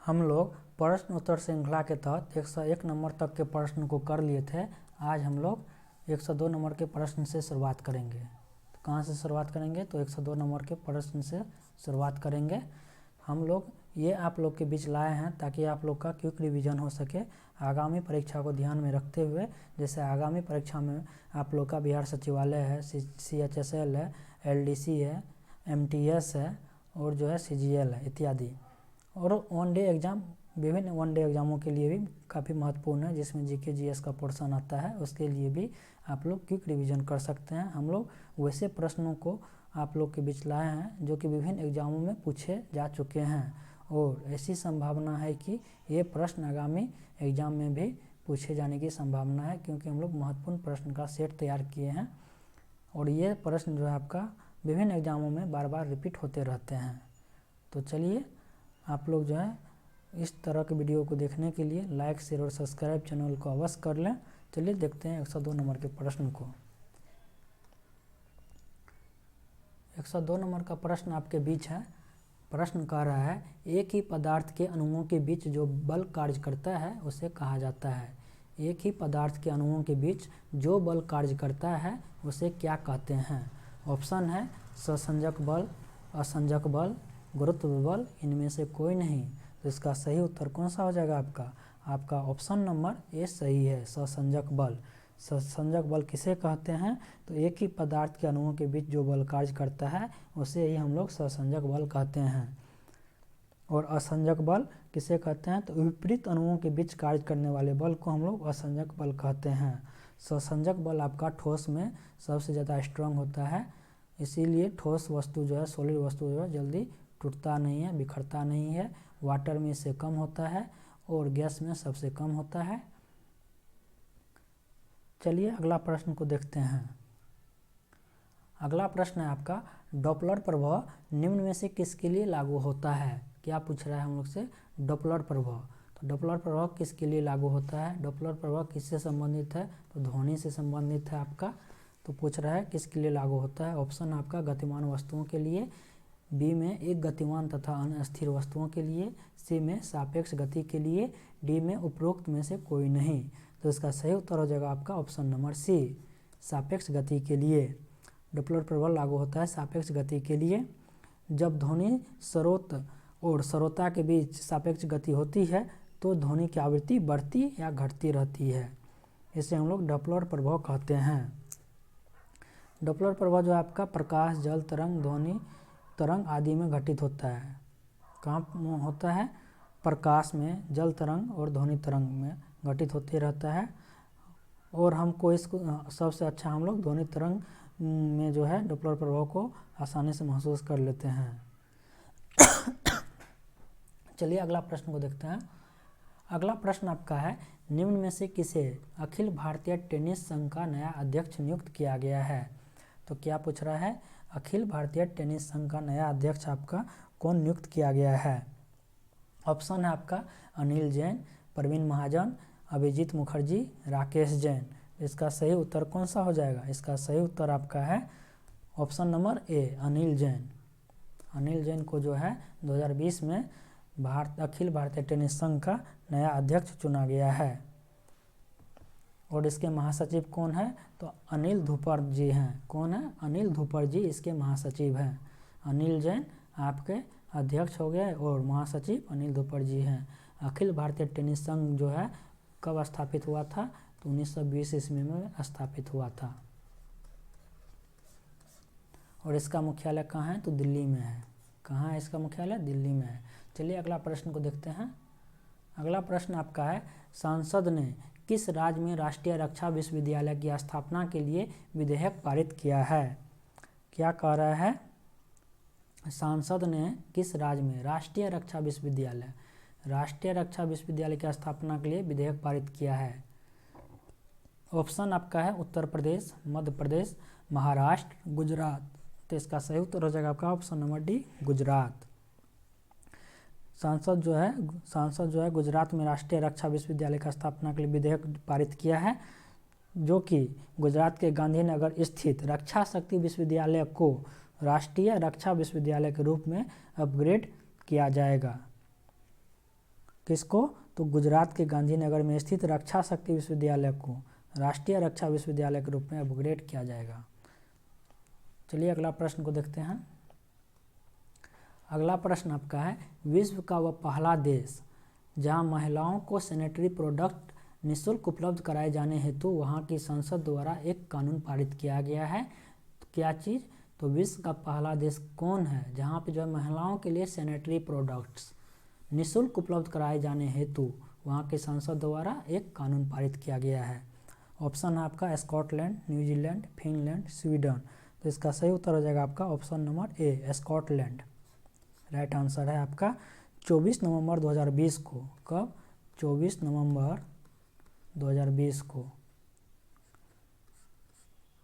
हम लोग प्रश्न उत्तर श्रृंखला के तहत 101 नंबर तक के प्रश्न को कर लिए थे। आज हम लोग 102 नंबर के प्रश्न से शुरुआत करेंगे। तो कहाँ से शुरुआत करेंगे? तो 102 नंबर के प्रश्न से शुरुआत करेंगे। हम लोग ये आप लोग के बीच लाए हैं ताकि आप लोग का क्विक रिवीजन हो सके आगामी परीक्षा को ध्यान में रखते हुए। जैसे आगामी परीक्षा में आप लोग का बिहार सचिवालय है, CHSL है, LDC है, MTS है और जो है CGL है इत्यादि। और वन डे एग्ज़ाम, विभिन्न वन डे एग्ज़ामों के लिए भी काफ़ी महत्वपूर्ण है, जिसमें GK GS का पोर्शन आता है। उसके लिए भी आप लोग क्विक रिवीजन कर सकते हैं। हम लोग वैसे प्रश्नों को आप लोग के बीच लाए हैं जो कि विभिन्न एग्ज़ामों में पूछे जा चुके हैं और ऐसी संभावना है कि ये प्रश्न आगामी एग्ज़ाम में भी पूछे जाने की संभावना है, क्योंकि हम लोग महत्वपूर्ण प्रश्न का सेट तैयार किए हैं और ये प्रश्न जो है आपका विभिन्न एग्ज़ामों में बार बार रिपीट होते रहते हैं। तो चलिए, आप लोग जो है इस तरह के वीडियो को देखने के लिए लाइक, शेयर और सब्सक्राइब चैनल को अवश्य कर लें। चलिए देखते हैं 102 नंबर के प्रश्न को। 102 नंबर का प्रश्न आपके बीच है। प्रश्न कह रहा है, एक ही पदार्थ के अणुओं के बीच जो बल कार्य करता है उसे कहा जाता है। एक ही पदार्थ के अणुओं के बीच जो बल कार्य करता है उसे क्या कहते हैं? ऑप्शन है सहसंजक बल, असंजक बल, गुरुत्व बल, इनमें से कोई नहीं। तो इसका सही उत्तर कौन सा हो जाएगा आपका? आपका ऑप्शन नंबर ए सही है, सहसंजक बल। सहसंजक बल किसे कहते हैं? तो एक ही पदार्थ के अणुओं के बीच जो बल कार्य करता है उसे ही हम लोग सहसंजक बल कहते हैं। और असंजक बल किसे कहते हैं? तो विपरीत अणुओं के बीच कार्य करने वाले बल को हम लोग असंजक बल कहते हैं। सहसंजक बल आपका ठोस में सबसे ज़्यादा स्ट्रांग होता है, इसीलिए ठोस वस्तु जो है, सॉलिड वस्तु जो है जल्दी टूटता नहीं है, बिखरता नहीं है। वाटर में इससे कम होता है और गैस में सबसे कम होता है। चलिए अगला प्रश्न को देखते हैं। अगला प्रश्न है आपका, डॉपलर प्रभाव निम्न में से किसके लिए लागू होता है? क्या पूछ रहा है हम लोग से? डॉपलर प्रभाव। तो डॉपलर प्रभाव किसके लिए लागू होता है? डॉपलर प्रभाव किससे संबंधित है? तो ध्वनि से संबंधित है आपका। तो पूछ रहा है किसके लिए लागू होता है। ऑप्शन आपका गतिमान वस्तुओं के लिए, बी में एक गतिमान तथा अन्य स्थिर वस्तुओं के लिए, सी में सापेक्ष गति के लिए, डी में उपरोक्त में से कोई नहीं। तो इसका सही उत्तर हो जाएगा आपका ऑप्शन नंबर सी, सापेक्ष गति के लिए। डॉपलर प्रभाव लागू होता है सापेक्ष गति के लिए। जब ध्वनि स्रोत और श्रोता के बीच सापेक्ष गति होती है तो ध्वनि की आवृत्ति बढ़ती या घटती रहती है। इसे हम लोग डॉपलर प्रभाव कहते हैं। डॉपलर प्रभाव जो आपका प्रकाश, जल तरंग, ध्वनि तरंग आदि में घटित होता है। कहाँ होता है? प्रकाश में, जल तरंग और ध्वनि तरंग में घटित होते रहता है। और हमको इसको सबसे अच्छा हम लोग ध्वनि तरंग में जो है डॉपलर प्रभाव को आसानी से महसूस कर लेते हैं। चलिए अगला प्रश्न को देखते हैं। अगला प्रश्न आपका है, निम्न में से किसे अखिल भारतीय टेनिस संघ का नया अध्यक्ष नियुक्त किया गया है? तो क्या पूछ रहा है? अखिल भारतीय टेनिस संघ का नया अध्यक्ष आपका कौन नियुक्त किया गया है? ऑप्शन है आपका अनिल जैन, प्रवीण महाजन, अभिजीत मुखर्जी, राकेश जैन। इसका सही उत्तर कौन सा हो जाएगा? इसका सही उत्तर आपका है ऑप्शन नंबर ए, अनिल जैन। अनिल जैन को जो है 2020 में अखिल भारतीय टेनिस संघ का नया अध्यक्ष चुना गया है। और इसके महासचिव कौन है? तो अनिल धूपर जी हैं। कौन है? अनिल धूपर जी इसके महासचिव हैं। अनिल जैन आपके अध्यक्ष हो गए और महासचिव अनिल धूपर जी हैं। अखिल भारतीय टेनिस संघ जो है कब स्थापित हुआ था? तो 1920 ईस्वी में स्थापित हुआ था। और इसका मुख्यालय कहाँ है? तो दिल्ली में है। कहाँ है इसका मुख्यालय? दिल्ली में है। चलिए अगला प्रश्न को देखते हैं। अगला प्रश्न आपका है, संसद ने किस राज्य में राष्ट्रीय रक्षा विश्वविद्यालय की स्थापना के लिए विधेयक पारित किया है? क्या कह रहा है? सांसद ने किस राज्य में राष्ट्रीय रक्षा विश्वविद्यालय की स्थापना के लिए विधेयक पारित किया है? ऑप्शन आपका है उत्तर प्रदेश, मध्य प्रदेश, महाराष्ट्र, गुजरात। तो इसका सही उत्तर हो जाएगा आपका ऑप्शन नंबर डी, गुजरात। सांसद जो है गुजरात में राष्ट्रीय रक्षा विश्वविद्यालय का स्थापना के लिए विधेयक पारित किया है, जो कि गुजरात के गांधीनगर स्थित रक्षा शक्ति विश्वविद्यालय को राष्ट्रीय रक्षा विश्वविद्यालय के रूप में अपग्रेड किया जाएगा। किसको? तो गुजरात के गांधीनगर में स्थित रक्षा शक्ति विश्वविद्यालय को राष्ट्रीय रक्षा विश्वविद्यालय के रूप में अपग्रेड किया जाएगा। चलिए अगला प्रश्न को देखते हैं। अगला प्रश्न आपका है, विश्व का वह पहला देश जहां महिलाओं को सैनिटरी प्रोडक्ट निःशुल्क उपलब्ध कराए जाने हेतु वहां की संसद द्वारा एक कानून पारित किया गया है। तो क्या चीज़? तो विश्व का पहला देश कौन है जहां पे जो है महिलाओं के लिए सैनिटरी प्रोडक्ट्स निःशुल्क उपलब्ध कराए जाने हेतु वहां की संसद द्वारा एक कानून पारित किया गया है? ऑप्शन है आपका स्कॉटलैंड, न्यूजीलैंड, फिनलैंड, स्वीडन। तो इसका सही उत्तर हो जाएगा आपका ऑप्शन नंबर ए, स्कॉटलैंड। राइट आंसर है आपका 24 नवंबर 2020 को। कब? 24 नवंबर 2020 को।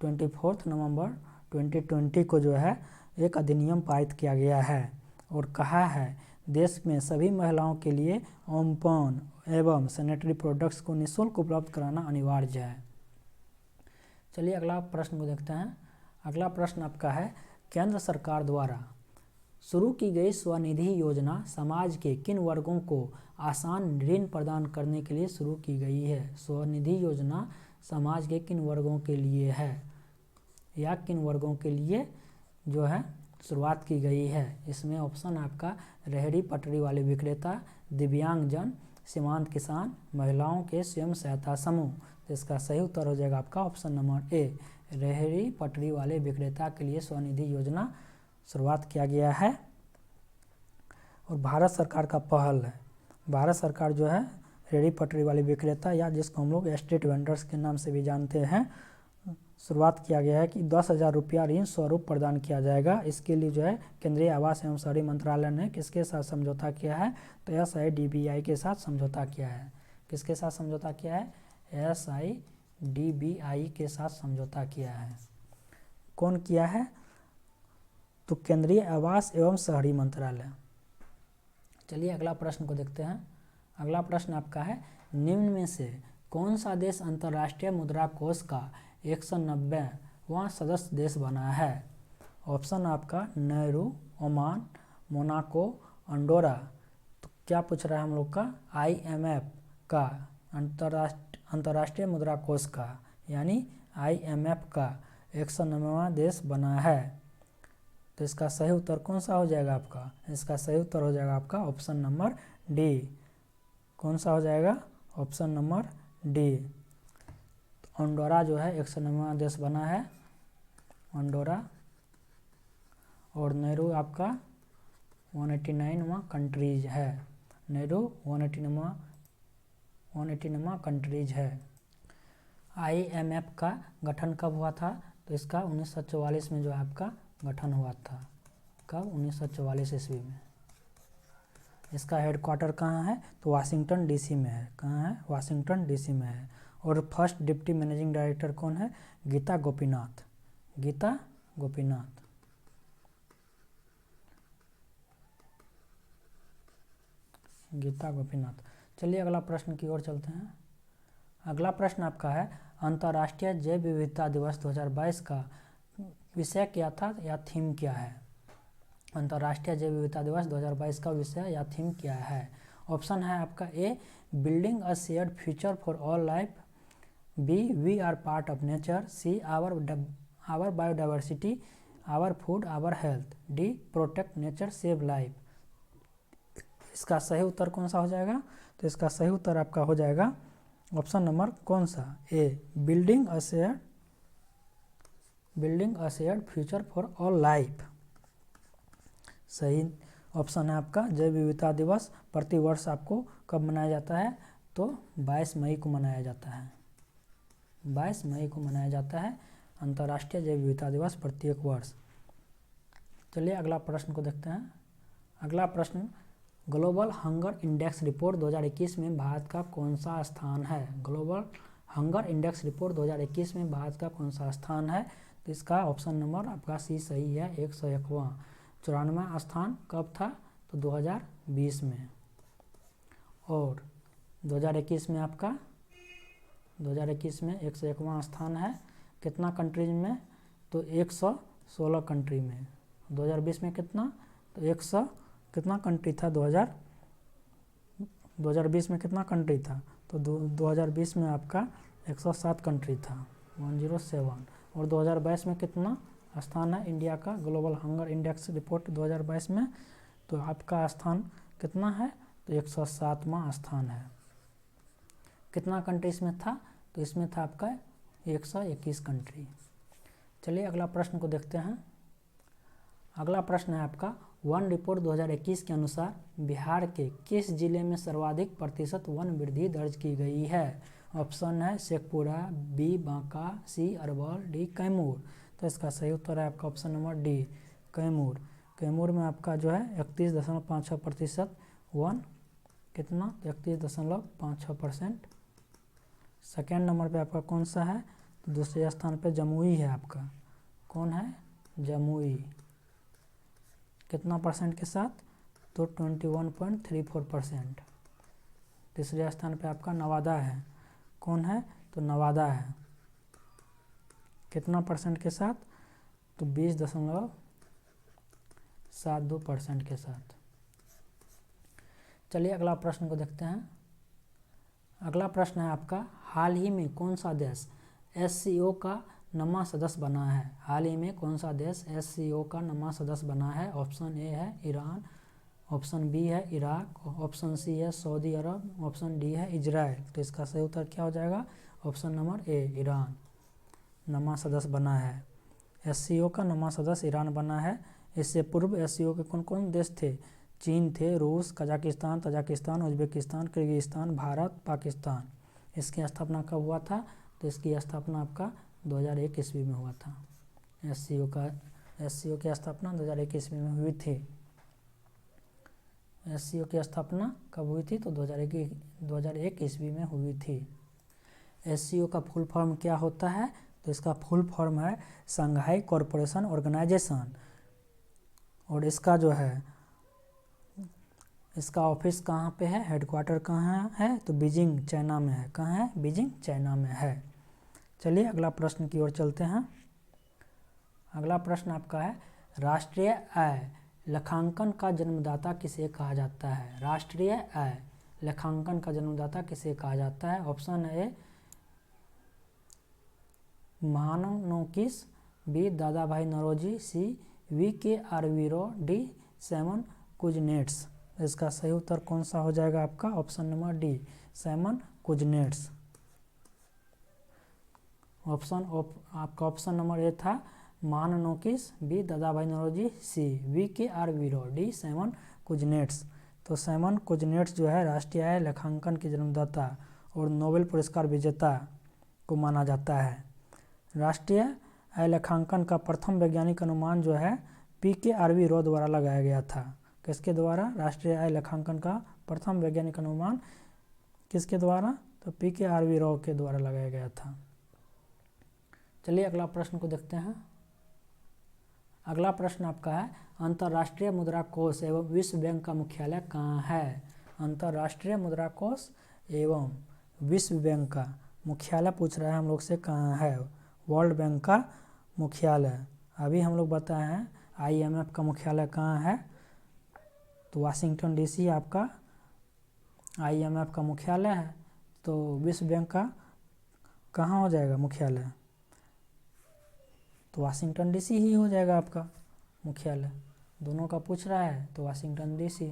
24 नवंबर 2020 को जो है एक अधिनियम पारित किया गया है और कहा है देश में सभी महिलाओं के लिए ओमपन एवं सैनिटरी प्रोडक्ट्स को निःशुल्क उपलब्ध कराना अनिवार्य है। चलिए अगला प्रश्न को देखते हैं। अगला प्रश्न आपका है, केंद्र सरकार द्वारा शुरू की गई स्वनिधि योजना समाज के किन वर्गों को आसान ऋण प्रदान करने के लिए शुरू की गई है? स्वनिधि योजना समाज के किन वर्गों के लिए है या किन वर्गों के लिए जो है शुरुआत की गई है? इसमें ऑप्शन आपका रेहड़ी पटरी वाले विक्रेता, दिव्यांगजन, सीमांत किसान, महिलाओं के स्वयं सहायता समूह। तो इसका सही उत्तर हो जाएगा आपका ऑप्शन नंबर ए, रेहड़ी पटरी वाले विक्रेता के लिए स्वनिधि योजना शुरुआत किया गया है और भारत सरकार का पहल है। भारत सरकार जो है रेहड़ी पटरी वाले विक्रेता या जिसको हम लोग स्ट्रीट वेंडर्स के नाम से भी जानते हैं, शुरुआत किया गया है कि 10,000 रुपया ऋण स्वरूप प्रदान किया जाएगा। इसके लिए जो है केंद्रीय आवास एवं शहरी मंत्रालय ने किसके साथ समझौता किया है? तो SIDBI के साथ समझौता किया है। किसके साथ समझौता किया है? SIDBI के साथ समझौता किया है। कौन किया है? तो केंद्रीय आवास एवं शहरी मंत्रालय। चलिए अगला प्रश्न को देखते हैं। अगला प्रश्न आपका है, निम्न में से कौन सा देश अंतर्राष्ट्रीय मुद्रा कोष का 190वां सदस्य देश बना है? ऑप्शन आपका नेहरू, ओमान, मोनाको, अंडोरा। तो क्या पूछ रहा है हम लोग का? IMF का, अंतर्राष्ट्रीय मुद्रा कोष का यानी IMF का 190वां देश बना है। तो इसका सही उत्तर कौन सा हो जाएगा आपका? इसका सही उत्तर हो जाएगा आपका ऑप्शन नंबर डी। कौन सा हो जाएगा? Option number D. तो अंडोरा जो है 190वां देश बना है, अंडोरा। और नेहरू आपका 189वां कंट्रीज है। नेहरू 189वां कंट्रीज है। IMF का गठन कब हुआ था? तो इसका 1944 में जो है आपका गठन हुआ था। कब? 1944 ईस्वी में। इसका हेडक्वार्टर कहाँ है? तो वाशिंगटन DC में है। कहाँ है? वाशिंगटन DC में है। और फर्स्ट डिप्टी मैनेजिंग डायरेक्टर कौन है? गीता गोपीनाथ। गीता गोपीनाथ। गीता गोपीनाथ। चलिए अगला प्रश्न की ओर चलते हैं। अगला प्रश्न आपका है, अंतर्राष्ट्रीय जैव विविधता दिवस 2022 का विषय क्या था या थीम क्या है? अंतर्राष्ट्रीय जैव विविधता दिवस 2022 का विषय या थीम क्या है? ऑप्शन है आपका A, building a shared future for all life, B, we are part of nature, C, our biodiversity, our food, our health, D, protect nature save life. इसका सही उत्तर कौन सा हो जाएगा? तो इसका सही उत्तर आपका हो जाएगा ऑप्शन नंबर कौन सा? A, building a shared future for all life. सही ऑप्शन है आपका। जैव विविधता दिवस प्रतिवर्ष आपको कब मनाया जाता है? तो 22 मई को मनाया जाता है। 22 मई को मनाया जाता है अंतर्राष्ट्रीय जैव विविधता दिवस प्रत्येक वर्ष। चलिए अगला प्रश्न को देखते हैं। अगला प्रश्न, ग्लोबल हंगर इंडेक्स रिपोर्ट 2021 में भारत का कौन सा स्थान है? ग्लोबल हंगर इंडेक्स रिपोर्ट 2021 में भारत का कौन सा स्थान है? तो इसका ऑप्शन नंबर आपका सी सही है, 101वां। 94वां स्थान कब था? तो 2020 में। और 2021 में आपका 2021 में 101वां स्थान है। कितना कंट्रीज में? तो 116 कंट्री में। 2020 में कितना? तो 100 कितना कंट्री था 2020 में कितना कंट्री था, तो 2020 में आपका 107 कंट्री था, 107। और 2022 में कितना स्थान है इंडिया का ग्लोबल हंगर इंडेक्स रिपोर्ट 2022 में, तो आपका स्थान कितना है, तो 107वां स्थान है। कितना कंट्री इसमें था, तो इसमें था आपका 121 कंट्री। चलिए अगला प्रश्न को देखते हैं। अगला प्रश्न है आपका, वन रिपोर्ट 2021 के अनुसार बिहार के किस जिले में सर्वाधिक प्रतिशत वन वृद्धि दर्ज की गई है। ऑप्शन है शेखपुरा, बी बांका, सी अरवल, डी कैमूर। तो इसका सही उत्तर है आपका option number D Kaimur. Kaimur में आपका जो है 31.56% वन, कितना 31.56%। सेकेंड नंबर पे आपका कौन सा है, तो दूसरे स्थान पे जमुई है आपका। कौन है, जमुई, कितना परसेंट के साथ, तो 21.34%। तीसरे स्थान पे आपका नवादा है। कौन है, तो नवादा है, कितना परसेंट के साथ, तो 20.72% के साथ। चलिए अगला प्रश्न को देखते हैं। अगला प्रश्न है आपका, हाल ही में कौन सा देश SCO का नवा सदस्य बना है। हाल ही में कौन सा देश SCO का नवा सदस्य बना है। ऑप्शन ए है ईरान, ऑप्शन बी है इराक, ऑप्शन सी है सऊदी अरब, ऑप्शन डी है इजराइल। तो इसका सही उत्तर क्या हो जाएगा, ऑप्शन नंबर ए ईरान नवा सदस्य बना है। SCO का नवा सदस्य ईरान बना है। इससे पूर्व SCO के कौन कौन देश थे, चीन थे, रूस, Kazakhstan, Tajikistan, Uzbekistan, Kyrgyzstan, Bharat, Pakistan. इसकी स्थापना कब हुआ था, तो इसकी स्थापना आपका 2001 ईस्वी में हुआ था। SCO की स्थापना 2001 ईस्वी में हुई थी। SCO की स्थापना कब हुई थी, तो 2001 ईस्वी में हुई थी। SCO का फुल फॉर्म क्या होता है, तो इसका फुल फॉर्म है शंघाई कॉरपोरेशन ऑर्गेनाइजेशन। और इसका जो है, इसका ऑफिस कहाँ पे है, हेडक्वार्टर कहाँ है, तो बीजिंग चाइना में है। कहाँ है, बीजिंग चाइना में है। चलिए अगला प्रश्न की ओर चलते हैं। अगला प्रश्न आपका है, राष्ट्रीय आय लेखांकन का जन्मदाता किसे कहा जाता है। राष्ट्रीय आय लेखांकन का जन्मदाता किसे कहा जाता है। Option A Mahalanobis, B Dadabhai Naoroji, C VKR वीरो, डी सैमन कुजनेट्स। इसका सही उत्तर कौन सा हो जाएगा आपका, option number D Simon Kuznets. आपका ऑप्शन नंबर ए था Mahalanobis, B Dadabhai Naoroji, C VKR वीरो, डी सैमन कुजनेट्स। तो सैमन कुजनेट्स जो है राष्ट्रीय आय लेखांकन के जन्मदाता और नोबेल पुरस्कार विजेता को माना जाता है। राष्ट्रीय आय लेखांकन का प्रथम वैज्ञानिक अनुमान जो है PKR वीरो द्वारा लगाया गया था। किसके द्वारा, राष्ट्रीय आय लेखांकन का प्रथम वैज्ञानिक अनुमान किसके द्वारा, तो PKR वीरो के द्वारा लगाया गया था। चलिए अगला प्रश्न को देखते हैं। अगला प्रश्न आपका है, अंतर्राष्ट्रीय मुद्रा कोष एवं विश्व बैंक का मुख्यालय कहाँ है। अंतर्राष्ट्रीय मुद्रा कोष एवं विश्व बैंक का मुख्यालय पूछ रहा है हम लोग से कहाँ है। वर्ल्ड बैंक का मुख्यालय, अभी हम लोग बताए हैं IMF का मुख्यालय कहाँ है, तो वाशिंगटन DC आपका IMF का मुख्यालय है। तो विश्व बैंक का कहाँ हो जाएगा मुख्यालय, तो वाशिंगटन DC ही हो जाएगा आपका मुख्यालय। दोनों का पूछ रहा है तो वाशिंगटन DC।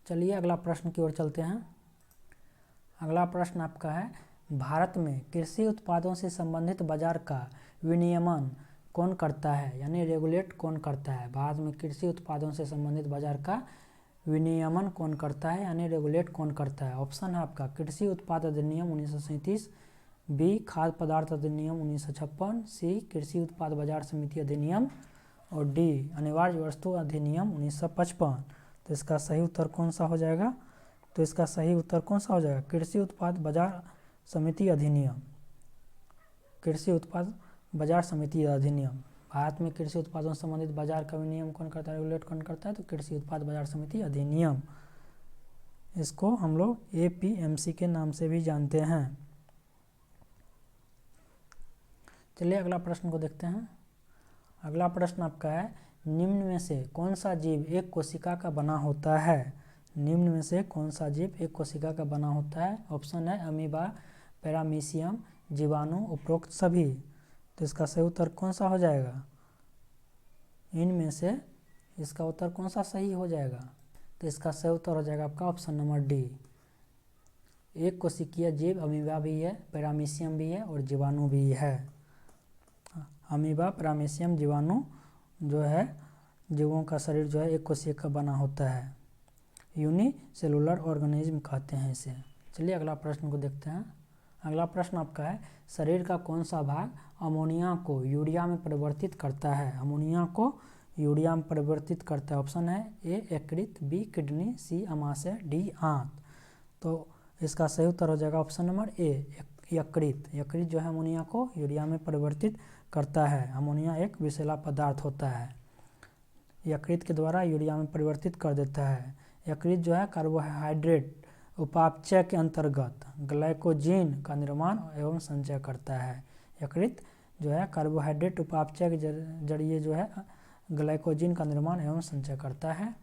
चलिए अगला प्रश्न की ओर चलते हैं। अगला प्रश्न आपका है, भारत में कृषि उत्पादों से संबंधित बाजार का विनियमन कौन करता है, यानी रेगुलेट कौन करता है। भारत में कृषि उत्पादों से संबंधित बाजार का विनियमन कौन करता है, यानी रेगुलेट कौन करता है। ऑप्शन है आपका कृषि उत्पाद अधिनियम 1937, बी खाद्य पदार्थ अधिनियम 1956, सी कृषि उत्पाद बाजार समिति अधिनियम, और डी अनिवार्य वस्तु अधिनियम 1955। तो इसका सही उत्तर कौन सा हो जाएगा, तो इसका सही उत्तर कौन सा हो जाएगा, कृषि उत्पाद बाजार समिति अधिनियम। कृषि उत्पाद बाजार समिति अधिनियम। भारत में कृषि उत्पादों से संबंधित बाजार का विनियम कौन करता है, रेगुलेट कौन करता है, तो कृषि उत्पाद बाजार समिति अधिनियम। इसको हम लोग APMC के नाम से भी जानते हैं। चलिए अगला प्रश्न को देखते हैं। अगला प्रश्न आपका है, निम्न में से कौन सा जीव एक कोशिका का बना होता है? निम्न में से कौन सा जीव एक कोशिका का बना होता है? ऑप्शन है अमीबा, पैरामीशियम, जीवाणु, उपरोक्त सभी। तो इसका सही उत्तर कौन सा हो जाएगा? इनमें से इसका उत्तर कौन सा सही हो जाएगा? तो इसका सही उत्तर हो जाएगा आपका ऑप्शन नंबर डी। एक कोशिकीय जीव अमीबा भी है, पैरामीशियम भी है और जीवाणु भी है। अमीबा, पैरामीशियम, जीवाणु जो है जीवों का शरीर जो है एक कोशिका का बना होता है। यूनिसेलुलर ऑर्गेनिज्म कहते हैं इसे। चलिए अगला प्रश्न को देखते हैं। अगला प्रश्न आपका है, शरीर का कौन सा भाग अमोनिया को यूरिया में परिवर्तित करता है? अमोनिया को यूरिया में परिवर्तित करता है। ऑप्शन है ए यकृत, बी किडनी, सी अमाशय, डी आंत। तो इसका सही उत्तर हो जाएगा ऑप्शन नंबर ए यकृत। यकृत जो है अमोनिया को यूरिया में परिवर्तित करता है। अमोनिया एक विषैला पदार्थ होता है, यकृत के द्वारा यूरिया में परिवर्तित कर देता है। यकृत जो है कार्बोहाइड्रेट उपापचय के अंतर्गत ग्लाइकोजीन का निर्माण एवं संचय करता है। यकृत जो है कार्बोहाइड्रेट उपापचय के जरिए जो है ग्लाइकोजीन का निर्माण एवं संचय करता है।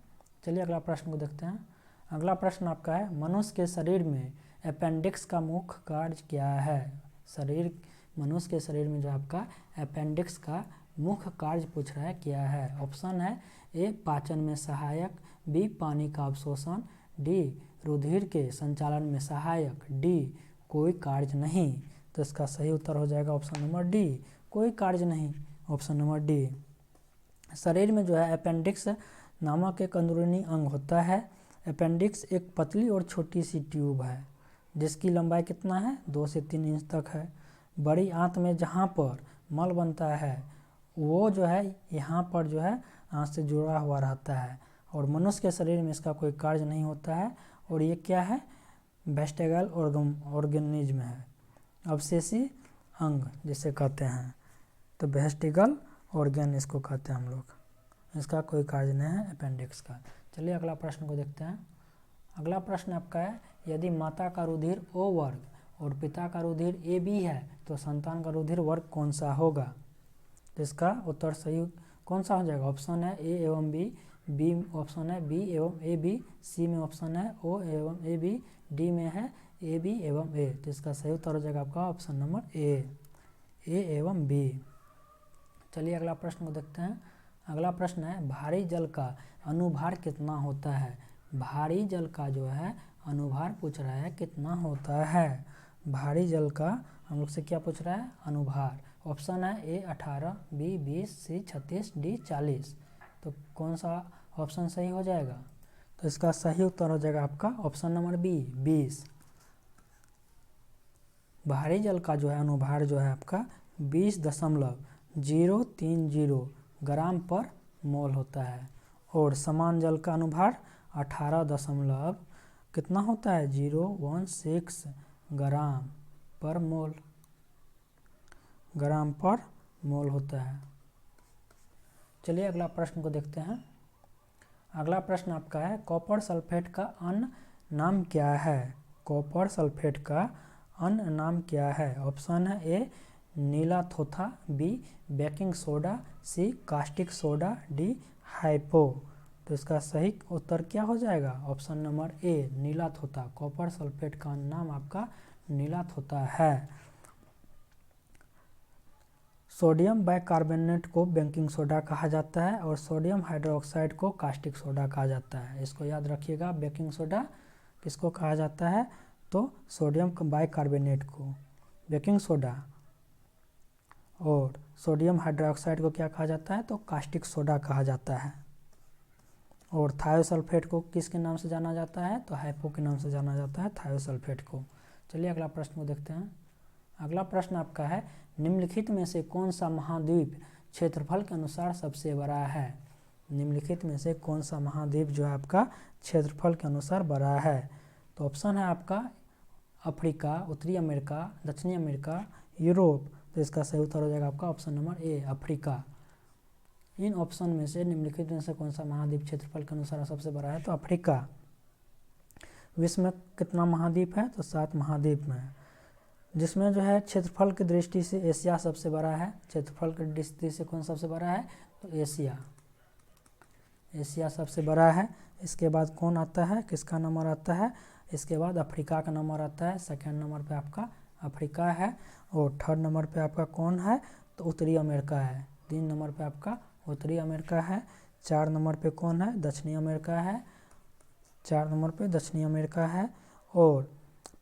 चलिए अगला प्रश्न को देखते हैं। अगला प्रश्न आपका है, मनुष्य के शरीर में अपेंडिक्स का मुख्य कार्य क्या है? मनुष्य के शरीर में जो आपका अपेंडिक्स का मुख्य कार्य पूछ रहा है क्या है? ऑप्शन है ए पाचन में सहायक, बी पानी का अवशोषण, डी रुधिर के संचालन में सहायक, डी कोई कार्य नहीं। तो इसका सही उत्तर हो जाएगा ऑप्शन नंबर डी, कोई कार्य नहीं। Option number D. शरीर में जो है अपेंडिक्स नामक एक अंदरूनी अंग होता है। अपेंडिक्स एक पतली और छोटी सी ट्यूब है जिसकी लंबाई कितना है? 2 से 3 इंच तक है। बड़ी आंत में जहाँ पर मल बनता है वो जो है यहाँ पर जो है आंत से जुड़ा हुआ रहता है और मनुष्य के शरीर में इसका कोई कार्य नहीं होता है। और ये क्या है? वेस्टिगल ऑर्गेनिज्म है, अवशेषी अंग जिसे कहते हैं। तो वेस्टिगल ऑर्गेन इसको कहते हैं हम लोग। इसका कोई कार्य नहीं है अपेंडिक्स का। चलिए अगला प्रश्न को देखते हैं। अगला प्रश्न आपका है, यदि माता का रुधिर ओ वर्ग और पिता का रुधिर ए बी है तो संतान का रुधिर वर्ग कौन सा होगा? तो इसका उत्तर सही कौन सा हो जाएगा? ऑप्शन है ए एवं बी, बी ऑप्शन है बी एवं ए बी, सी में ऑप्शन है ओ एवं ए बी, डी में है ए बी एवं ए। तो इसका सही उत्तर हो जाएगा आपका ऑप्शन नंबर ए एवं बी। चलिए अगला प्रश्न को देखते हैं। अगला प्रश्न है, भारी जल का अनुभार कितना होता है? भारी जल का जो है अनुभार पूछ रहा है कितना होता है? भारी जल का हम लोग से क्या पूछ रहा है? अनुभार। ऑप्शन है ए 18, बी 20, सी 36, डी 40। तो कौन सा ऑप्शन सही हो जाएगा? तो इसका सही उत्तर हो जाएगा आपका ऑप्शन नंबर बी 20। भारी जल का जो है अनुभार जो है आपका 20.030 ग्राम पर मोल होता है और समान जल का अनुभार 18 कितना होता है? 016 ग्राम पर मोल होता है। चलिए अगला प्रश्न को देखते हैं। अगला प्रश्न आपका है, कॉपर सल्फेट का अन्य नाम क्या है? कॉपर सल्फेट का अन्य नाम क्या है? ऑप्शन है ए नीला थोथा, B baking soda, C caustic soda, D hypo. तो इसका सही उत्तर क्या हो जाएगा? ऑप्शन नंबर ए नीला थोथा। कॉपर सल्फेट का नाम आपका नीला थोथा है। सोडियम बाइकार्बोनेट को बेकिंग सोडा कहा जाता है और सोडियम हाइड्रोक्साइड को कास्टिक सोडा कहा जाता है। इसको याद रखिएगा, बेकिंग सोडा किसको कहा जाता है? तो सोडियम बाइकार्बोनेट को बेकिंग सोडा, और सोडियम हाइड्रोक्साइड को क्या कहा जाता है? तो कास्टिक सोडा कहा जाता है। और थायोसल्फेट को किसके नाम से जाना जाता है? तो हाइपो के नाम से जाना जाता है थायोसल्फेट को। चलिए अगला प्रश्न को देखते हैं। अगला प्रश्न आपका है, निम्नलिखित में से कौन सा महाद्वीप क्षेत्रफल के अनुसार सबसे बड़ा है? निम्नलिखित में से कौन सा महाद्वीप जो है आपका क्षेत्रफल के अनुसार बड़ा है? तो ऑप्शन है आपका अफ्रीका, उत्तरी अमेरिका, दक्षिणी अमेरिका, यूरोप। तो इसका सही उत्तर हो जाएगा आपका option number A Africa. In option में से निम्नलिखित में से कौन सा महाद्वीप क्षेत्रफल के अनुसार सबसे बड़ा है? तो अफ्रीका। विश्व में कितना महाद्वीप है? तो 7 महाद्वीप में। जिसमें जो है क्षेत्रफल की दृष्टि से एशिया सबसे बड़ा है। क्षेत्रफल की दृष्टि से कौन सबसे बड़ा है? तो एशिया सबसे बड़ा है। इसके बाद कौन आता है, किसका नंबर आता है? इसके बाद अफ्रीका का नंबर आता है। सेकेंड नंबर पे आपका अफ्रीका है। और थर्ड नंबर पे आपका कौन है? तो उत्तरी अमेरिका है। 3 नंबर पे आपका उत्तरी अमेरिका है। 4 नंबर पे कौन है? दक्षिणी अमेरिका है। 4 नंबर पे दक्षिणी अमेरिका है। और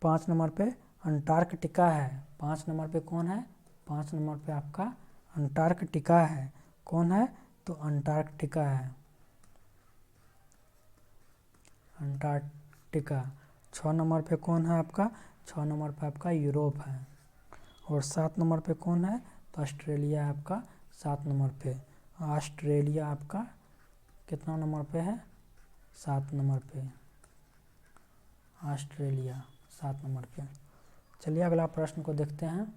5 नंबर पे अंटार्कटिका है। 5 नंबर पे कौन है? 5 नंबर पे आपका अंटार्कटिका है। कौन है? तो अंटार्कटिका है, अंटार्कटिका। 6 नंबर पे कौन है आपका? 6 नंबर पे आपका यूरोप है। और 7 नंबर पे कौन है? तो ऑस्ट्रेलिया है आपका 7 नंबर पे। ऑस्ट्रेलिया आपका कितना नंबर पे है? 7 नंबर पे। ऑस्ट्रेलिया 7 नंबर पे। चलिए अगला प्रश्न को देखते हैं।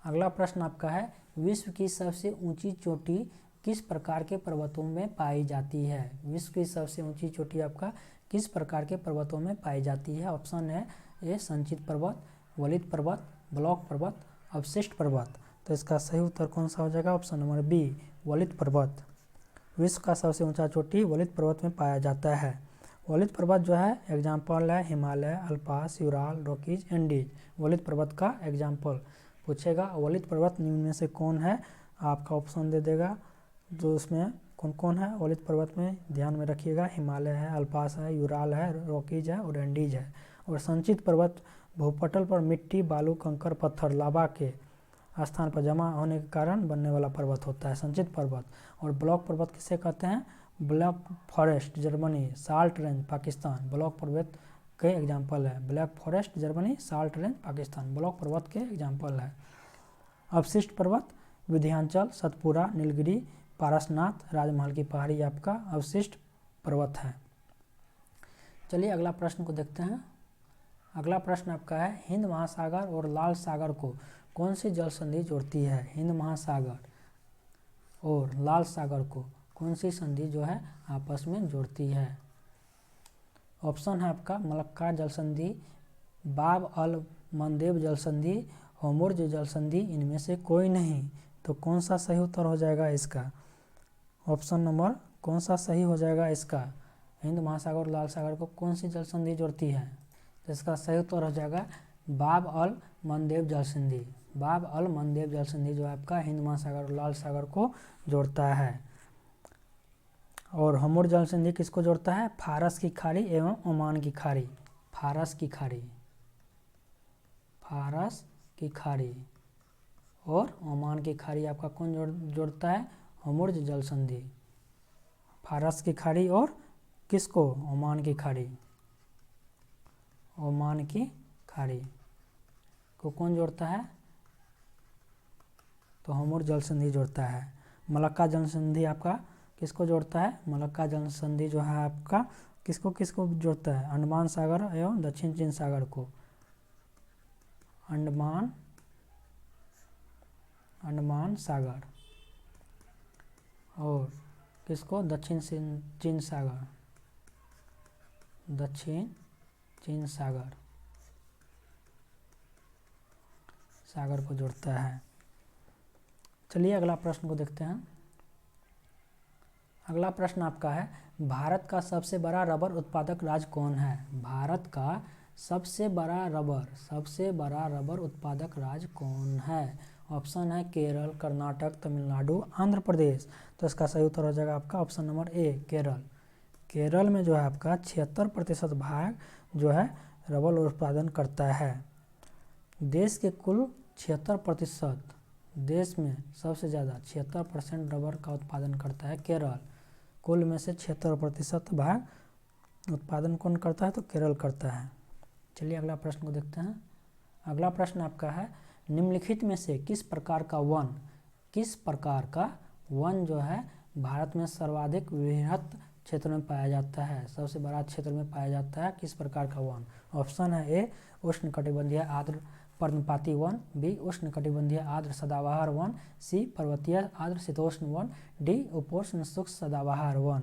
अगला प्रश्न आपका है, विश्व की सबसे ऊंची चोटी किस प्रकार के पर्वतों में पाई जाती है? विश्व की सबसे ऊंची चोटी आपका किस प्रकार के पर्वतों में पाई जाती है? ऑप्शन है ए संचित पर्वत, वलित पर्वत, ब्लॉक पर्वत, अवशिष्ट पर्वत। तो इसका सही उत्तर कौन सा हो जाएगा? ऑप्शन नंबर बी, वलित पर्वत। विश्व का सबसे ऊंचा चोटी वलित पर्वत में पाया जाता है। वलित पर्वत जो है एग्जाम्पल है Himalaya, Alps, Ural, Rockies, Andes. वलित पर्वत का एग्जाम्पल पूछेगा। वलित पर्वत निम्न में से कौन है? आपका ऑप्शन दे देगा, जो उसमें कौन कौन है वलित पर्वत में ध्यान में रखिएगा। हिमालय है, अल्पास है, यूराल है, रॉकीज है और एंडीज है। और संचित पर्वत भूपटल पर मिट्टी, बालू, कंकर, पत्थर, लावा के स्थान पर जमा होने के कारण बनने वाला पर्वत होता है संचित पर्वत। और ब्लॉक पर्वत किसे कहते हैं? Black forest Germany, salt range Pakistan. Block पर्वत के एग्जाम्पल है black forest Germany, salt range Pakistan, block पर्वत के एग्जाम्पल है। अवशिष्ट पर्वत विंध्याचल, सतपुरा, नीलगिरी, पारसनाथ, राजमहल की पहाड़ी आपका अवशिष्ट पर्वत है। चलिए अगला प्रश्न को देखते हैं। अगला प्रश्न आपका है, हिंद महासागर और लाल सागर को कौन सी जल संधि जोड़ती है? हिंद महासागर और लाल सागर को कौन सी संधि जो है आपस में जोड़ती है? ऑप्शन है आपका मलक्का जल संधि, बाब अल मंदेब जल संधि, होमुर्ज जल संधि, इनमें से कोई नहीं। तो कौन सा सही उत्तर हो जाएगा इसका? ऑप्शन नंबर कौन सा सही हो जाएगा इसका? हिंद महासागर और लाल सागर को कौन सी जल संधि जोड़ती है? तो इसका सही उत्तर हो जाएगा बाब अल मंदेब जल संधि। बाब अल मंदेब जल संधि जो आपका हिंद महासागर और लाल सागर को जोड़ता है। और होमुर्ज जल संधि किसको जोड़ता है? फारस की खाड़ी एवं ओमान की खाड़ी। फारस की खाड़ी, फारस की खाड़ी और ओमान की खाड़ी आपका कौन जोड़ता है? होमुर्ज जल संधि। फारस की खाड़ी और किसको? ओमान की खाड़ी। ओमान की खाड़ी को कौन जोड़ता है? तो होमुर्ज जल संधि जोड़ता है। मलक्का जल संधि आपका किसको जोड़ता है? मलक्का जल संधि जो है आपका किसको किसको जोड़ता है? अंडमान सागर एवं दक्षिण चीन सागर को। अंडमान सागर और किसको? दक्षिण चीन सागर। दक्षिण चीन सागर को जोड़ता है। चलिए अगला प्रश्न को देखते हैं। अगला प्रश्न आपका है, भारत का सबसे बड़ा रबर उत्पादक राज्य कौन है? भारत का सबसे बड़ा रबर उत्पादक राज्य कौन है? ऑप्शन है केरल, कर्नाटक, तमिलनाडु, आंध्र प्रदेश। तो इसका सही उत्तर हो जाएगा आपका ऑप्शन नंबर ए, केरल। केरल में जो है आपका 76% भाग जो है रबर उत्पादन करता है। देश के कुल 76%, देश में सबसे ज़्यादा 76% रबर का उत्पादन करता है केरल। कुल में से 76% भाग उत्पादन कौन करता है? तो केरल करता है। चलिए अगला प्रश्न को देखते हैं। अगला प्रश्न आपका है, निम्नलिखित में से किस प्रकार का वन जो है भारत में सर्वाधिक वृहत क्षेत्र में पाया जाता है? सबसे बड़ा क्षेत्र में पाया जाता है किस प्रकार का वन? ऑप्शन है ए उष्णकटिबंधीय आर्द्र पर्णपाती वन, बी उष्णकटिबंधीय आर्द्र सदाबहार वन, सी पर्वतीय आर्द्र शीतोष्ण वन, डी उपोष्ण शुष्क सदाबहार वन।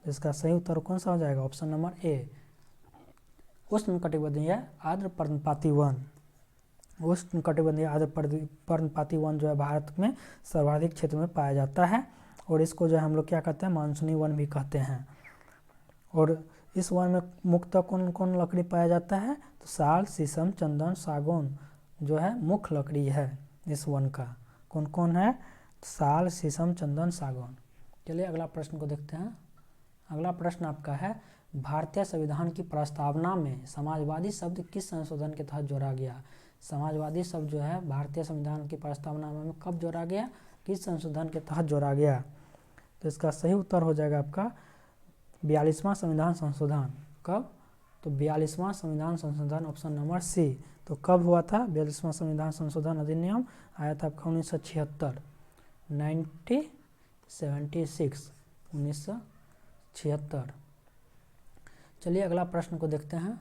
तो इसका सही उत्तर कौन सा हो जाएगा? ऑप्शन नंबर ए उष्णकटिबंधीय आर्द्र पर्णपाती वन। उष्णकटिबंधीय आर्द्र पर्णपाती वन जो है भारत में सर्वाधिक क्षेत्र में पाया जाता है और इसको जो है हम लोग क्या कहते हैं, मानसूनी वन भी कहते हैं। और इस वन में मुख्यतः कौन कौन लकड़ी पाया जाता है, तो साल, शीशम, चंदन, सागौन जो है मुख्य लकड़ी है इस वन का। कौन कौन है, साल, शीशम, चंदन, सागौन। चलिए अगला प्रश्न को देखते हैं। अगला प्रश्न आपका है, भारतीय संविधान की प्रस्तावना में समाजवादी शब्द किस संशोधन के तहत जोड़ा गया। समाजवादी शब्द जो है भारतीय संविधान की प्रस्तावना में कब जोड़ा गया, किस संशोधन के तहत जोड़ा गया। तो इसका सही उत्तर हो जाएगा आपका 42वां संविधान संशोधन। कब, तो 42वां संविधान संशोधन, ऑप्शन नंबर सी। तो कब हुआ था 42वां संविधान संशोधन अधिनियम, आया था आपका 1976, 1976। चलिए अगला प्रश्न को देखते हैं।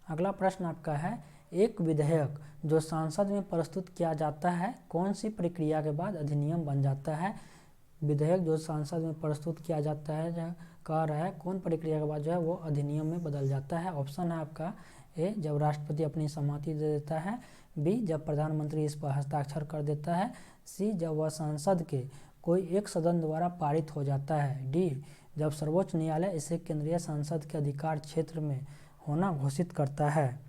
अगला प्रश्न आपका है, एक विधेयक जो संसद में प्रस्तुत किया जाता है कौन सी प्रक्रिया के बाद अधिनियम बन जाता है। विधेयक जो संसद में प्रस्तुत किया जाता है, कह रहा है कौन प्रक्रिया के बाद जो है वो अधिनियम में बदल जाता है। ऑप्शन है आपका ए, जब राष्ट्रपति अपनी सहमति दे देता है, बी, जब प्रधानमंत्री इस पर हस्ताक्षर कर देता है, सी, जब वह संसद के कोई एक सदन द्वारा पारित हो जाता है, डी, जब सर्वोच्च न्यायालय इसे केंद्रीय संसद के अधिकार क्षेत्र में होना घोषित करता है।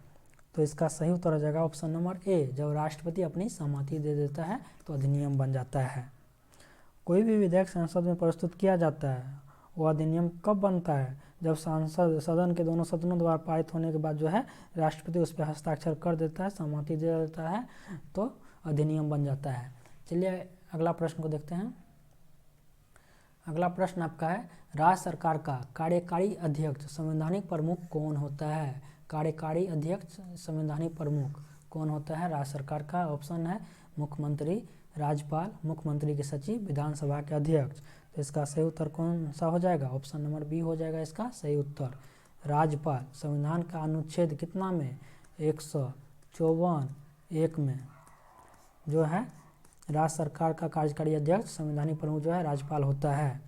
तो इसका सही उत्तर हो जाएगा ऑप्शन नंबर ए, जब राष्ट्रपति अपनी सहमति दे देता है तो अधिनियम बन जाता है। कोई भी विधेयक संसद में प्रस्तुत किया जाता है, वो अधिनियम कब बनता है, जब सदन के दोनों सदनों द्वारा पारित होने के बाद जो है राष्ट्रपति उस पर हस्ताक्षर कर देता है, सहमति दे देता है, तो अधिनियम बन जाता है। चलिए अगला प्रश्न को देखते हैं। अगला प्रश्न आपका है, राज्य सरकार का कार्यकारी अध्यक्ष संवैधानिक प्रमुख कौन होता है। कार्यकारी अध्यक्ष संवैधानिक प्रमुख कौन होता है राज्य सरकार का। ऑप्शन है मुख्यमंत्री, राज्यपाल, मुख्यमंत्री के सचिव, विधानसभा के अध्यक्ष। तो इसका सही उत्तर कौन सा हो जाएगा, ऑप्शन नंबर बी हो जाएगा इसका सही उत्तर, राज्यपाल। संविधान का अनुच्छेद कितना में, 154(1) में जो है राज्य सरकार का कार्यकारी अध्यक्ष संवैधानिक प्रमुख जो है राज्यपाल होता है,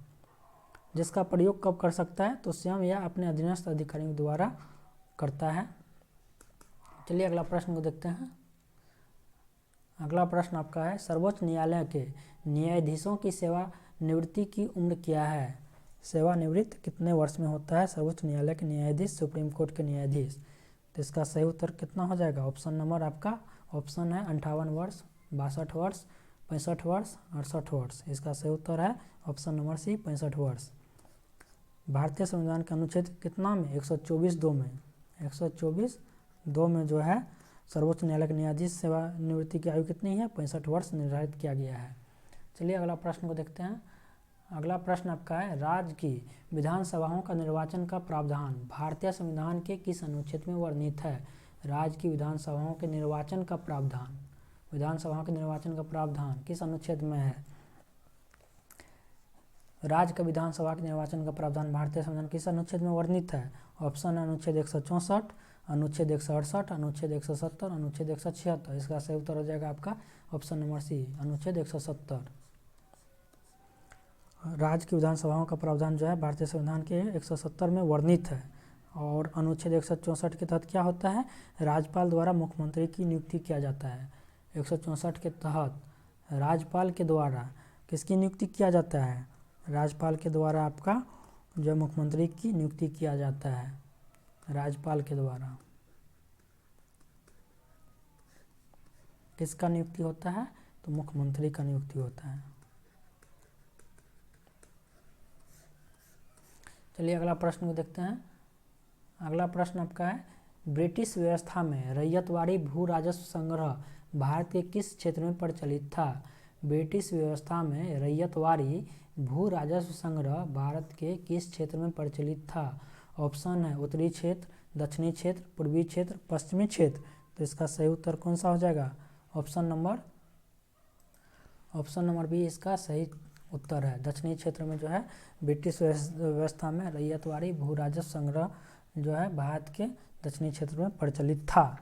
जिसका प्रयोग कब कर सकता है, तो स्वयं या अपने अधीनस्थ अधिकारियों द्वारा करता है। चलिए अगला प्रश्न को देखते हैं। अगला प्रश्न आपका है, सर्वोच्च न्यायालय के न्यायाधीशों की सेवानिवृत्ति की उम्र क्या है। सेवानिवृत्त कितने वर्ष में होता है सर्वोच्च न्यायालय के न्यायाधीश, सुप्रीम कोर्ट के न्यायाधीश। तो इसका सही उत्तर कितना हो जाएगा, ऑप्शन नंबर आपका ऑप्शन है 58 वर्ष, 62 वर्ष, 65 वर्ष, 68 वर्ष। इसका सही उत्तर है ऑप्शन नंबर सी, 65 वर्ष। भारतीय संविधान के अनुच्छेद कितना में, 124(2) में, 124(2) में जो है सर्वोच्च न्यायालय के न्यायाधीश सेवानिवृत्ति की आयु कितनी है, 65 वर्ष निर्धारित किया गया है। चलिए अगला प्रश्न को देखते हैं। अगला प्रश्न आपका है, राज्य की विधानसभाओं का निर्वाचन का प्रावधान भारतीय संविधान के किस अनुच्छेद में वर्णित है। राज्य की विधानसभाओं के निर्वाचन का प्रावधान, विधानसभाओं के निर्वाचन का प्रावधान किस अनुच्छेद में है। राज्य का विधानसभा के निर्वाचन का प्रावधान भारतीय संविधान किस अनुच्छेद में वर्णित है। ऑप्शन है अनुच्छेद 164, अनुच्छेद 168, अनुच्छेद 170, अनुच्छेद 176। इसका सही उत्तर हो जाएगा आपका ऑप्शन नंबर सी, अनुच्छेद 170। राज्य की विधानसभाओं का प्रावधान जो है भारतीय संविधान के 170 में वर्णित है। और अनुच्छेद 164 के तहत क्या होता है, राज्यपाल द्वारा मुख्यमंत्री की नियुक्ति किया जाता है। 164 के तहत राज्यपाल के द्वारा किसकी नियुक्ति किया जाता है, राज्यपाल के द्वारा आपका जो मुख्यमंत्री की नियुक्ति किया जाता है, राज्यपाल के द्वारा किसका नियुक्ति होता है, तो मुख्यमंत्री का नियुक्ति होता है। चलिए अगला प्रश्न को देखते हैं। अगला प्रश्न आपका है, ब्रिटिश व्यवस्था में रैयतवाड़ी भू राजस्व संग्रह भारत के किस क्षेत्र में प्रचलित था। ब्रिटिश व्यवस्था में रैयतवाड़ी भू राजस्व संग्रह भारत के किस क्षेत्र में प्रचलित था। ऑप्शन है उत्तरी क्षेत्र, दक्षिणी क्षेत्र, पूर्वी क्षेत्र, पश्चिमी क्षेत्र। तो इसका सही उत्तर कौन सा हो जाएगा, ऑप्शन नंबर बी इसका सही उत्तर है। दक्षिणी क्षेत्र में जो है ब्रिटिश व्यवस्था में रैयतवाड़ी भू राजस्व संग्रह जो है भारत के दक्षिणी क्षेत्र में प्रचलित था।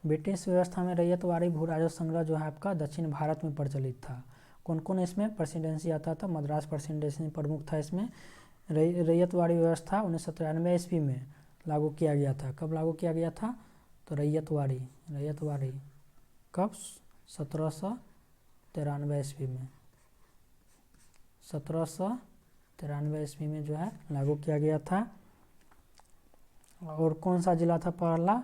ब्रिटिश व्यवस्था में रैयतवाड़ी भू राजस्व संग्रह जो है आपका दक्षिण भारत में प्रचलित था। कौन कौन इसमें प्रेसिडेंसी आता था, मद्रास प्रेसिडेंसी प्रमुख था इसमें। रैयतवाड़ी व्यवस्था 1993 ईस्वी में लागू किया गया था। कब लागू किया गया था? तो रैयतवाड़ी कब? 1793 ईस्वी में। 1793 ईस्वी में जो है लागू किया गया था। और कौन सा जिला था पहला?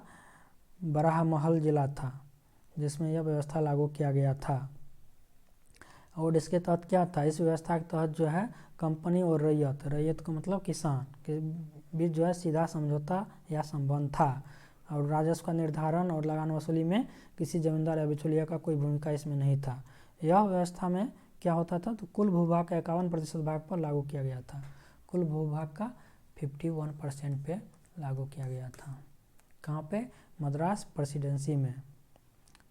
बराहमहल जिला था जिसमें यह व्यवस्था लागू किया गया था। और इसके तहत क्या था? इस व्यवस्था के तहत जो है कंपनी और रैयत को मतलब किसान के बीच जो है सीधा समझौता या संबंध था। और राजस्व का निर्धारण और लगान वसूली में किसी जमींदार या बिचौलिया का कोई भूमिका इसमें नहीं था। यह व्यवस्था में क्या होता था? तो कुल भूभाग का 51% भाग पर लागू किया गया था। कुल भूभाग का 51% पे लागू किया गया था। कहाँ पे? मद्रास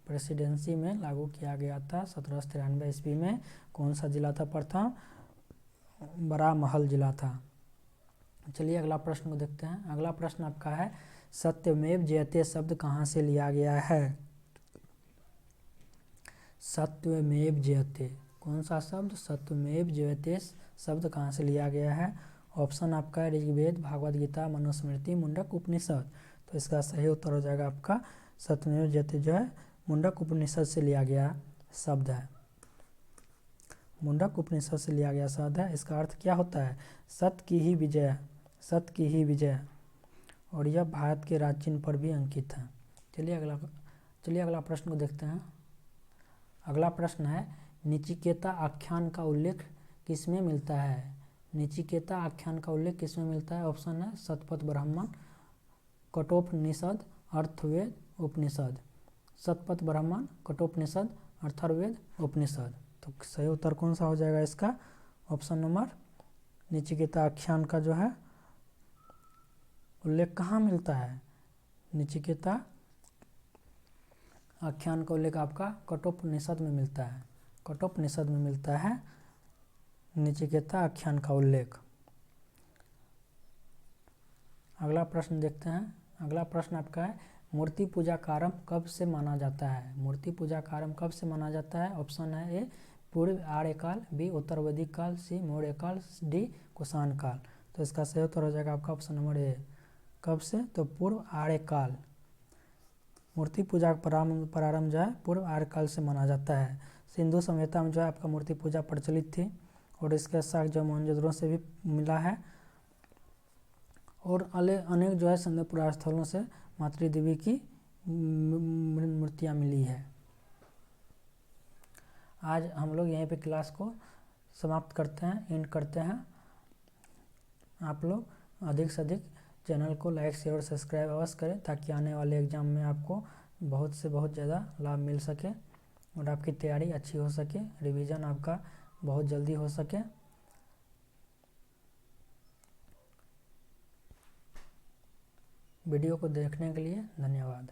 प्रेसिडेंसी में लागू किया गया था 1793 ईस्वी में। कौन सा जिला था प्रथम? बराहमहल जिला था। चलिए अगला प्रश्न को देखते हैं। अगला प्रश्न आपका है सत्यमेव जयते शब्द कहाँ से लिया गया है? सत्यमेव जयते, कौन सा शब्द? सत्यमेव जयते शब्द कहाँ से लिया गया है? ऑप्शन आपका है ऋग्वेद, भागवत गीता, मनुस्मृति, मुंडक उपनिषद। तो इसका सही उत्तर हो जाएगा आपका सत्यमेव जयते जो है मुंडक उपनिषद से लिया गया शब्द है। मुंडक उपनिषद से लिया गया शब्द है। इसका अर्थ क्या होता है? सत्य की ही विजय, सत्य की ही विजय। और यह भारत के राज चिन्ह पर भी अंकित है। चलिए अगला प्रश्न को देखते हैं। अगला प्रश्न है नचिकेता आख्यान का उल्लेख किसमें मिलता है? नचिकेता आख्यान का उल्लेख किसमें मिलता है? ऑप्शन है शतपथ ब्राह्मण, कठोपनिषद, अथर्ववेद, उपनिषद। शतपथ ब्राह्मण, कठोपनिषद, अथर्ववेद, उपनिषद। तो सही उत्तर कौन सा हो जाएगा इसका? ऑप्शन नंबर नचिकेता आख्यान का जो है उल्लेख कहाँ मिलता है? नचिकेता आख्यान का उल्लेख आपका कठोपनिषद में मिलता है। कठोपनिषद में मिलता है नचिकेता आख्यान का उल्लेख। अगला प्रश्न देखते हैं। अगला प्रश्न आपका है मूर्ति पूजा का आरंभ कब से माना जाता है? मूर्ति पूजा का आरंभ कब से माना जाता है? ऑप्शन है ए पूर्व आर्यकाल, बी उत्तर वैदिक काल, सी मौर्य काल, डी कुषाण काल। तो इसका सही उत्तर हो जाएगा आपका ऑप्शन नंबर ए। कब से? तो पूर्व आर्यकाल। मूर्ति पूजा का प्रारंभ जो है पूर्व आर्यकाल से माना जाता है। सिंधु सभ्यता में जो है आपका मूर्ति पूजा प्रचलित थी और इसके साथ जो मोहनजोदड़ो से भी मिला है। और अनेक जो है संदर्भ पुराण स्थलों से मातृ देवी की मूर्तियाँ मिली है। आज हम लोग यहीं पे क्लास को समाप्त करते हैं, एंड करते हैं। आप लोग अधिक से अधिक चैनल को लाइक, शेयर और सब्सक्राइब अवश्य करें ताकि आने वाले एग्ज़ाम में आपको बहुत से बहुत ज़्यादा लाभ मिल सके और आपकी तैयारी अच्छी हो सके, रिवीजन आपका बहुत जल्दी हो सके। वीडियो को देखने के लिए धन्यवाद।